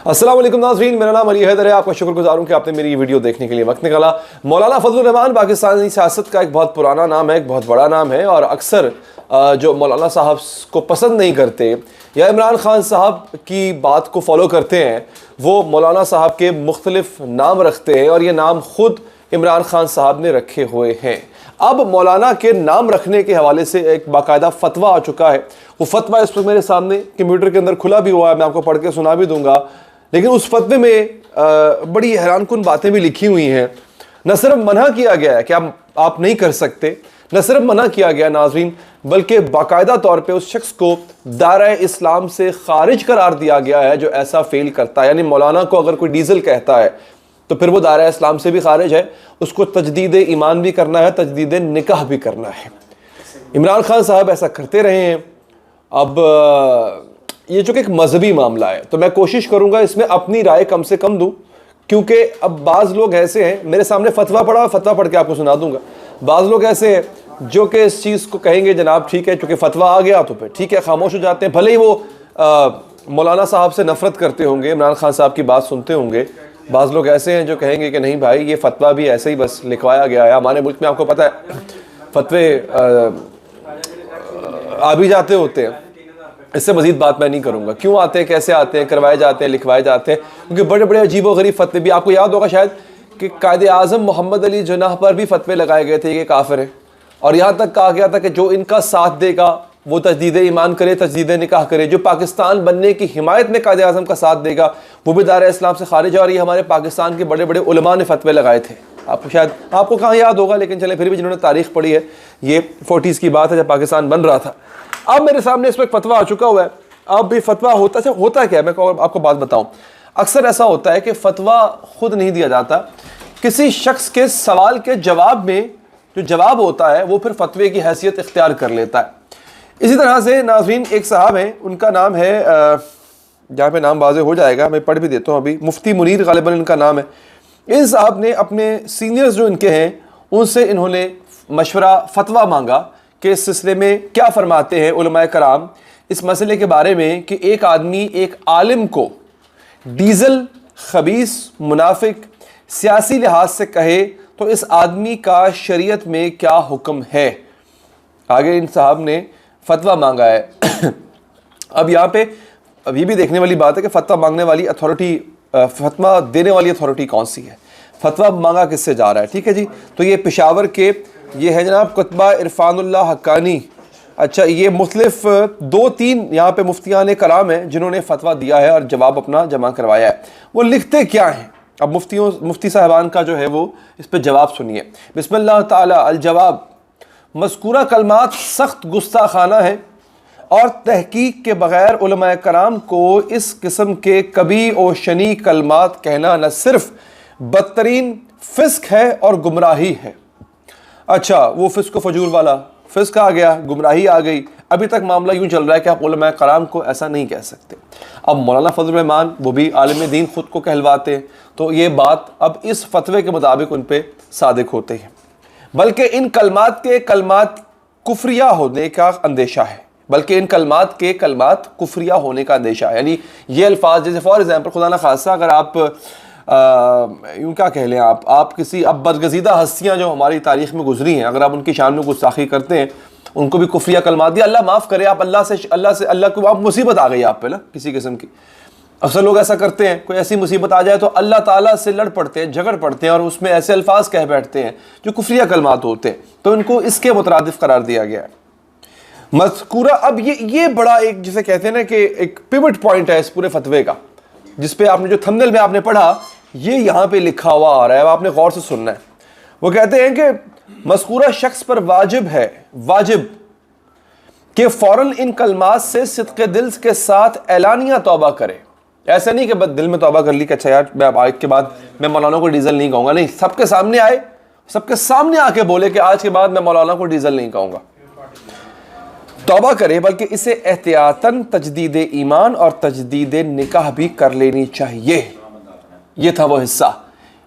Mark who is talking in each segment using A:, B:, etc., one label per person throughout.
A: السلام علیکم ناظرین، میرا نام علی حیدر ہے۔ آپ کا شکر گزار ہوں کہ آپ نے میری یہ ویڈیو دیکھنے کے لیے وقت نکالا۔ مولانا فضل الرحمان پاکستانی سیاست کا ایک بہت پرانا نام ہے، ایک بہت بڑا نام ہے، اور اکثر جو مولانا صاحب کو پسند نہیں کرتے یا عمران خان صاحب کی بات کو فالو کرتے ہیں، وہ مولانا صاحب کے مختلف نام رکھتے ہیں، اور یہ نام خود عمران خان صاحب نے رکھے ہوئے ہیں۔ اب مولانا کے نام رکھنے کے حوالے سے ایک باقاعدہ فتویٰ آ چکا ہے۔ وہ فتویٰ اس وقت میرے سامنے کمپیوٹر کے اندر کھلا بھی ہوا ہے، میں آپ کو پڑھ کے سنا بھی دوں گا، لیکن اس فتوے میں بڑی حیران کن باتیں بھی لکھی ہوئی ہیں۔ نہ صرف منع کیا گیا ہے کہ آپ نہیں کر سکتے، نہ صرف منع کیا گیا ناظرین، بلکہ باقاعدہ طور پہ اس شخص کو دائرہ اسلام سے خارج قرار دیا گیا ہے جو ایسا فیل کرتا ہے۔ یعنی مولانا کو اگر کوئی ڈیزل کہتا ہے تو پھر وہ دائرہ اسلام سے بھی خارج ہے، اس کو تجدید ایمان بھی کرنا ہے، تجدید نکاح بھی کرنا ہے۔ عمران خان صاحب ایسا کرتے رہے ہیں۔ اب یہ جو کہ ایک مذہبی معاملہ ہے، تو میں کوشش کروں گا اس میں اپنی رائے کم سے کم دوں، کیونکہ اب بعض لوگ ایسے ہیں، میرے سامنے فتویٰ پڑھا، فتویٰ پڑھ کے آپ کو سنا دوں گا۔ بعض لوگ ایسے ہیں جو کہ اس چیز کو کہیں گے جناب ٹھیک ہے، چونکہ فتویٰ آ گیا تو پھر ٹھیک ہے، خاموش ہو جاتے ہیں، بھلے ہی وہ مولانا صاحب سے نفرت کرتے ہوں گے، عمران خان صاحب کی بات سنتے ہوں گے۔ بعض لوگ ایسے ہیں جو کہیں گے کہ نہیں بھائی، یہ فتویٰ بھی ایسے ہی بس لکھوایا گیا ہے۔ ہمارے ملک میں آپ کو پتہ ہے فتوے آ بھی جاتے ہوتے ہیں، اس سے مزید بات میں نہیں کروں گا، کیوں آتے ہیں، کیسے آتے ہیں، کروائے جاتے ہیں، لکھوائے جاتے ہیں، کیونکہ بڑے بڑے عجیب و غریب فتوے بھی آپ کو یاد ہوگا شاید کہ قائد اعظم محمد علی جناح پر بھی فتوے لگائے گئے تھے کہ کافر ہیں، اور یہاں تک کہا گیا تھا کہ جو ان کا ساتھ دے گا وہ تجدید ایمان کرے، تجدید نکاح کرے، جو پاکستان بننے کی حمایت میں قائد اعظم کا ساتھ دے گا وہ بھی دائرہ اسلام سے خارج ہے۔ اور یہ ہمارے پاکستان کے بڑے بڑے علماء نے فتوے لگائے تھے، آپ کو کہاں یاد ہوگا، لیکن چلیں پھر بھی جنہوں نے تاریخ پڑھی ہے، یہ 40s کی بات ہے جب پاکستان بن رہا تھا۔ اب میرے سامنے اس وقت فتویٰ آ چکا ہوا ہے۔ اب بھی فتویٰ ہوتا کیا ہے، میں آپ کو بات بتاؤں۔ اکثر ایسا ہوتا ہے کہ فتویٰ خود نہیں دیا جاتا، کسی شخص کے سوال کے جواب میں جو جواب ہوتا ہے وہ پھر فتوے کی حیثیت اختیار کر لیتا ہے۔ اسی طرح سے ناظرین ایک صاحب ہیں، ان کا نام ہے، جہاں پہ نام واضح ہو جائے گا میں پڑھ بھی دیتا ہوں ابھی، مفتی منیر غالباً ان کا نام ہے۔ ان صاحب نے اپنے سینئرز جو ان کے ہیں ان سے انہوں نے مشورہ فتویٰ مانگا کہ اس سلسلے میں کیا فرماتے ہیں علماء کرام اس مسئلے کے بارے میں کہ ایک آدمی ایک عالم کو ڈیزل، خبیث، منافق، سیاسی لحاظ سے کہے تو اس آدمی کا شریعت میں کیا حکم ہے۔ آگے ان صاحب نے فتویٰ مانگا ہے۔ اب یہاں پہ اب یہ بھی دیکھنے والی بات ہے کہ فتویٰ مانگنے والی اتھارٹی، فتویٰ دینے والی اتھارٹی کون سی ہے، فتویٰ مانگا کس سے جا رہا ہے، ٹھیک ہے جی۔ تو یہ پشاور کے یہ ہے جناب کتبہ عرفان اللہ حقانی۔ اچھا، یہ مختلف 2-3 یہاں پہ مفتیان کرام ہیں جنہوں نے فتویٰ دیا ہے اور جواب اپنا جمع کروایا ہے۔ وہ لکھتے کیا ہیں، اب مفتی صاحبان کا جو ہے وہ اس پہ جواب سنیے۔ بسم اللہ تعالی الجواب، مذکورہ کلمات سخت گستاخانہ ہیں اور تحقیق کے بغیر علماء کرام کو اس قسم کے کبیح و شنیع کلمات کہنا نہ صرف بدترین فسق ہے اور گمراہی ہے۔ اچھا، وہ فسق و فجور والا، فسق آ گیا، گمراہی آ گئی، ابھی تک معاملہ یوں چل رہا ہے کہ آپ علماء کرام کو ایسا نہیں کہہ سکتے۔ اب مولانا فضل الرحمان وہ بھی عالم دین خود کو کہلواتے ہیں، تو یہ بات اب اس فتوے کے مطابق ان پہ صادق ہوتے ہیں، بلکہ ان کلمات کے کلمات کفریہ ہونے کا اندیشہ ہے، بلکہ ان کلمات کے کلمات کفریہ ہونے کا اندیشہ ہے۔ یعنی یہ الفاظ جیسے فار ایگزامپل خدا نہ خاصہ اگر آپ یوں کیا کہہ لیں، آپ کسی اب برگزیدہ ہستیاں جو ہماری تاریخ میں گزری ہیں اگر آپ ان کی شان میں گستاخی کرتے ہیں، ان کو بھی کفریہ کلمات دیا، اللہ معاف کرے، آپ اللہ کو آپ مصیبت آ گئی آپ پہ نا کسی قسم کی۔ اکثر لوگ ایسا کرتے ہیں، کوئی ایسی مصیبت آ جائے تو اللہ تعالیٰ سے لڑ پڑتے ہیں، جھگڑ پڑتے ہیں، اور اس میں ایسے الفاظ کہہ بیٹھتے ہیں جو کفریہ کلمات ہوتے ہیں، تو ان کو اس کے مترادف قرار دیا گیا ہے۔ مذکورہ اب یہ بڑا ایک جسے کہتے ہیں نا کہ ایک پیوٹ پوائنٹ ہے اس پورے فتوے کا، جس پہ آپ نے جو تھمبنیل میں آپ نے پڑھا یہ یہاں پہ لکھا ہوا آ رہا ہے، آپ نے غور سے سننا ہے۔ وہ کہتے ہیں کہ مذکورہ شخص پر واجب کہ فوراً ان کلمات سے صدق دل کے ساتھ اعلانیہ توبہ کرے۔ ایسا نہیں کہ بس دل میں توبہ کر لی کہ اچھا یار میں آج کے بعد میں مولانا کو ڈیزل نہیں کہوں گا، نہیں، سب کے سامنے آئے، سب کے سامنے آ کے بولے کہ آج کے بعد میں مولانا کو ڈیزل نہیں کہوں گا، توبہ کرے، بلکہ اسے احتیاطاً تجدید ایمان اور تجدید نکاح بھی کر لینی چاہیے۔ یہ تھا وہ حصہ،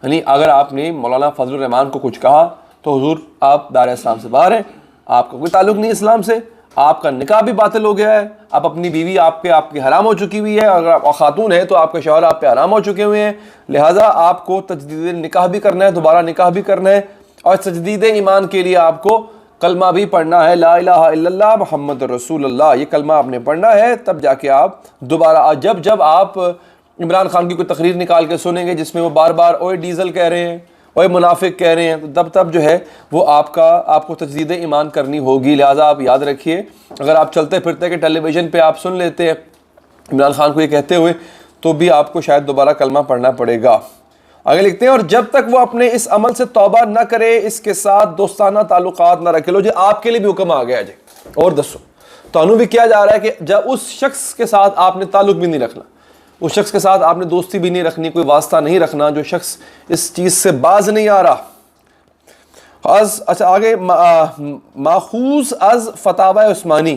A: یعنی اگر آپ نے مولانا فضل الرحمان کو کچھ کہا تو حضور آپ دائرہ اسلام سے باہر ہیں، آپ کا کوئی تعلق نہیں اسلام سے، آپ کا نکاح بھی باطل ہو گیا ہے، آپ اپنی بیوی آپ کی حرام ہو چکی ہوئی ہے، اگر آپ خاتون ہے تو آپ کے شوہر آپ پہ حرام ہو چکے ہوئے ہیں، لہٰذا آپ کو تجدید نکاح بھی کرنا ہے، دوبارہ نکاح بھی کرنا ہے، اور تجدید ایمان کے لیے آپ کو کلمہ بھی پڑھنا ہے، لا الہ الا اللہ محمد رسول اللہ، یہ کلمہ آپ نے پڑھنا ہے، تب جا کے آپ دوبارہ جب آپ عمران خان کی کوئی تقریر نکال کے سنیں گے جس میں وہ بار بار اوئے ڈیزل کہہ رہے ہیں، اوئے منافق کہہ رہے ہیں، تو تب جو ہے وہ آپ کو تجدید ایمان کرنی ہوگی۔ لہٰذا آپ یاد رکھیے، اگر آپ چلتے پھرتے کہ ٹیلی ویژن پہ آپ سن لیتے ہیں عمران خان کو یہ کہتے ہوئے، تو بھی آپ کو شاید دوبارہ کلمہ پڑھنا پڑے گا۔ آگے لکھتے ہیں، اور جب تک وہ اپنے اس عمل سے توبہ نہ کرے، اس کے ساتھ دوستانہ تعلقات نہ رکھے۔ لو جی، آپ کے لیے بھی حکم آ گیا جی، اور دسو تانوں بھی کیا جا رہا ہے کہ جب اس شخص کے ساتھ آپ نے تعلق بھی نہیں رکھنا، اس شخص کے ساتھ آپ نے دوستی بھی نہیں رکھنی، کوئی واسطہ نہیں رکھنا جو شخص اس چیز سے باز نہیں آ رہا۔ اچھا آگے، ماخوذ از فتاوی عثمانی۔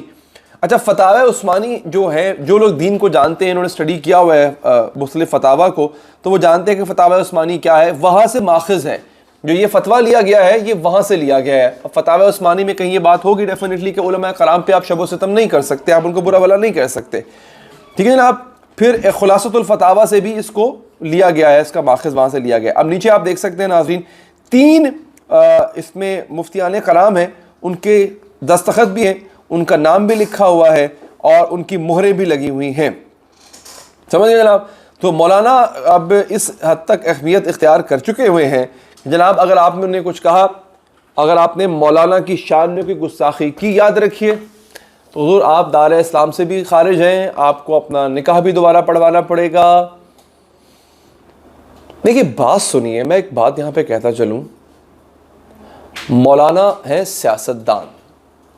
A: اچھا، فتاوی عثمانی جو ہے، جو لوگ دین کو جانتے ہیں، انہوں نے اسٹڈی کیا ہوا ہے مختلف فتاوی کو، تو وہ جانتے ہیں کہ فتاوی عثمانی کیا ہے، وہاں سے ماخذ ہے، جو یہ فتویٰ لیا گیا ہے یہ وہاں سے لیا گیا ہے۔ فتاوی عثمانی میں کہیں یہ بات ہوگی ڈیفینیٹلی کہ علماء کرام پہ آپ شب و ستم نہیں کر سکتے، آپ ان کو برا بھلا نہیں کہہ سکتے، ٹھیک ہے جناب۔ پھر خلاصۃ الفتاوی سے بھی اس کو لیا گیا ہے، اس کا ماخذ وہاں سے لیا گیا ہے۔ اب نیچے آپ دیکھ سکتے ہیں ناظرین، 3 اس میں مفتیان کرام ہیں، ان کے دستخط بھی ہیں، ان کا نام بھی لکھا ہوا ہے، اور ان کی مہریں بھی لگی ہوئی ہیں، سمجھ گئے جناب۔ تو مولانا اب اس حد تک اہمیت اختیار کر چکے ہوئے ہیں جناب، اگر آپ نے انہیں کچھ کہا، اگر آپ نے مولانا کی شان میں کوئی گستاخی کی، یاد رکھیے تو حضور آپ دار اسلام سے بھی خارج ہیں، آپ کو اپنا نکاح بھی دوبارہ پڑھوانا پڑے گا۔ دیکھیے بات سنیے، میں ایک بات یہاں پہ کہتا چلوں، مولانا ہے سیاستدان۔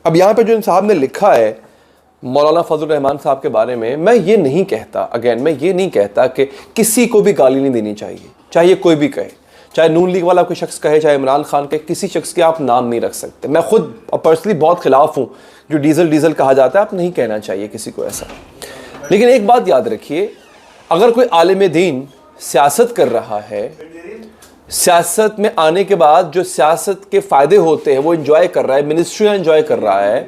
A: اب یہاں پہ جو ان صاحب نے لکھا ہے مولانا فضل الرحمان صاحب کے بارے میں یہ نہیں کہتا، میں یہ نہیں کہتا کہ کسی کو بھی گالی نہیں دینی چاہیے، چاہے کوئی بھی کہے، چاہے نون لیگ والا کوئی شخص کہے، چاہے عمران خان کہے، کسی شخص کے آپ نام نہیں رکھ سکتے۔ میں خود پرسنلی بہت خلاف ہوں جو ڈیزل کہا جاتا ہے، آپ نہیں کہنا چاہیے کسی کو ایسا۔ لیکن ایک بات یاد رکھیے، اگر کوئی عالم دین سیاست کر رہا ہے، سیاست میں آنے کے بعد جو سیاست کے فائدے ہوتے ہیں وہ انجوائے کر رہا ہے، منسٹریاں انجوائے کر رہا ہے،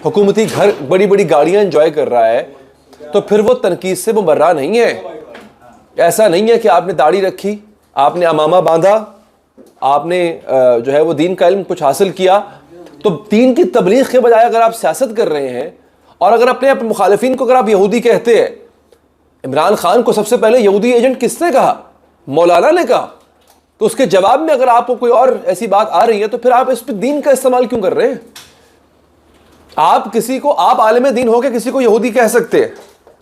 A: حکومتی گھر، بڑی بڑی گاڑیاں انجوائے کر رہا ہے، تو پھر وہ تنقید سے مبرہ نہیں ہے۔ ایسا نہیں ہے کہ آپ نے داڑھی رکھی، آپ نے امامہ باندھا، آپ نے جو ہے وہ دین کا علم کچھ حاصل کیا، تو دین کی تبلیغ کے بجائے اگر آپ سیاست کر رہے ہیں، اور اگر اپنے مخالفین کو اگر آپ یہودی کہتے ہیں، عمران خان کو سب سے پہلے یہودی ایجنٹ کس نے کہا؟ مولانا نے کہا، تو اس کے جواب میں اگر آپ کو کوئی اور ایسی بات آ رہی ہے تو پھر آپ اس پہ دین کا استعمال کیوں کر رہے ہیں؟ آپ عالم دین ہو کے کسی کو یہودی کہہ سکتے ہیں،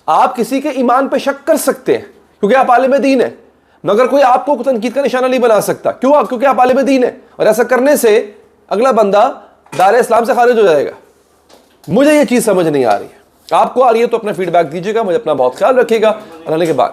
A: آپ کسی کے ایمان پہ شک کر سکتے ہیں کیونکہ آپ عالم دین ہیں، مگر کوئی آپ کو تنقید کا نشانہ نہیں بنا سکتا۔ کیوں؟ کیونکہ آپ عالم دین ہیں، اور ایسا کرنے سے اگلا بندہ دار اسلام سے خارج ہو جائے گا۔ مجھے یہ چیز سمجھ نہیں آ رہی ہے، آپ کو آ رہی ہے تو اپنا فیڈ بیک دیجیے گا، مجھے اپنا بہت خیال رکھیے گا، اللہ کے بعد